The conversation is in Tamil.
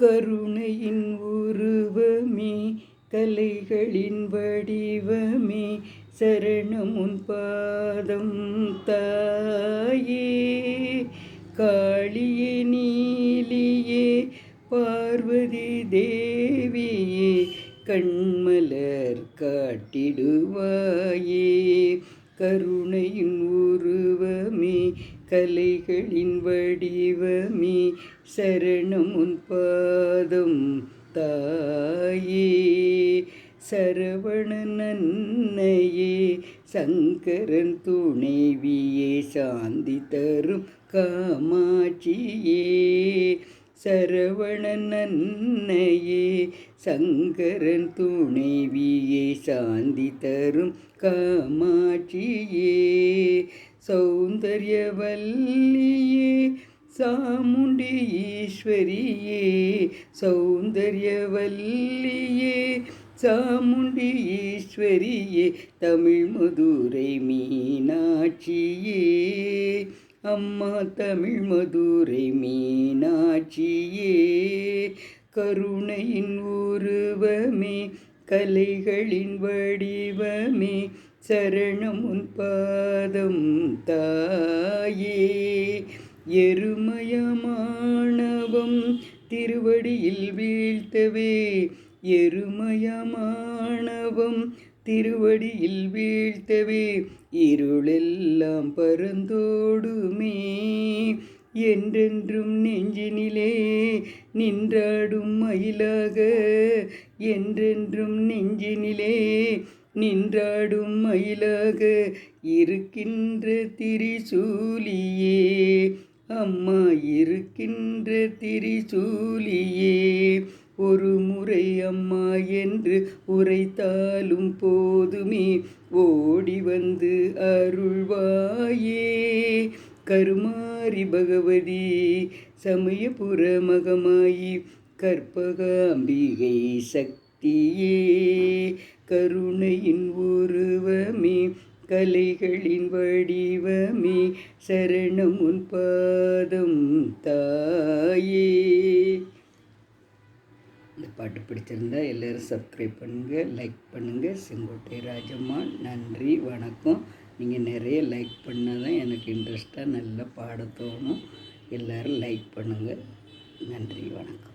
கருணையின் உருவமே கலைகளின் வடிவமே சரணம் உன் பாதம் தாயே. காளியே நீலியே பார்வதி தேவியே கண்மலர் காட்டிடுவாயே. கருணையின் உருவமே கலைகளின் வடிவமே சரணம் உன் பாதம் தாயே. சரவணன் அன்னையே சங்கரன் துணைவியே சாந்தி தரும் காமாட்சியே. சரவணன் அன்னையே சங்கரன் துணைவியே சாந்தி தரும் காமாட்சியே. சௌந்தர்யவல்லியே சாமுண்டி ஈஸ்வரியே. சௌந்தர்யவல்லியே சாமுண்டி ஈஸ்வரியே தமிழ் மதுரை மீனாட்சியே. அம்மா தமிழ் மதுரை மீனாட்சியே. கருணையின் உருவமே கலைகளின் வடிவமே சரணம் உன் பாதம் தாயே. எருமயமானவம் திருவடியில் வீழ்த்தவே. எருமயமானவம் திருவடியில் வீழ்த்தவே இருளெல்லாம் பரந்தோடுமே. என்றென்றும் நெஞ்சினிலே நின்றாடும் மயிலாக. என்றென்றும் நெஞ்சினிலே நின்றாடும் மயிலாக இருக்கின்ற திரிசூலியே. அம்மா இருக்கின்ற திரிசூலியே. ஒரு முறை அம்மா என்று உரைத்தாலும் போதுமே ஓடி வந்து அருள்வாயே. கருமாரி பகவதி சமயபுர மகமாயி கற்பகாம்பிகை சக்தியே. கருணையின் உருவமே கலைகளின் வடிவமே சரணம் உன் பாதம் தாயே. இந்த பாட்டு பிடிச்சிருந்தா எல்லோரும் சப்ஸ்கிரைப் பண்ணுங்கள், லைக் பண்ணுங்கள். செங்கோட்டை ராஜம்மா நன்றி, வணக்கம். நீங்கள் நிறைய லைக் பண்ணால் தான் எனக்கு இன்ட்ரெஸ்ட்டாக நல்லா பாட தோணும். எல்லோரும் லைக் பண்ணுங்கள். நன்றி, வணக்கம்.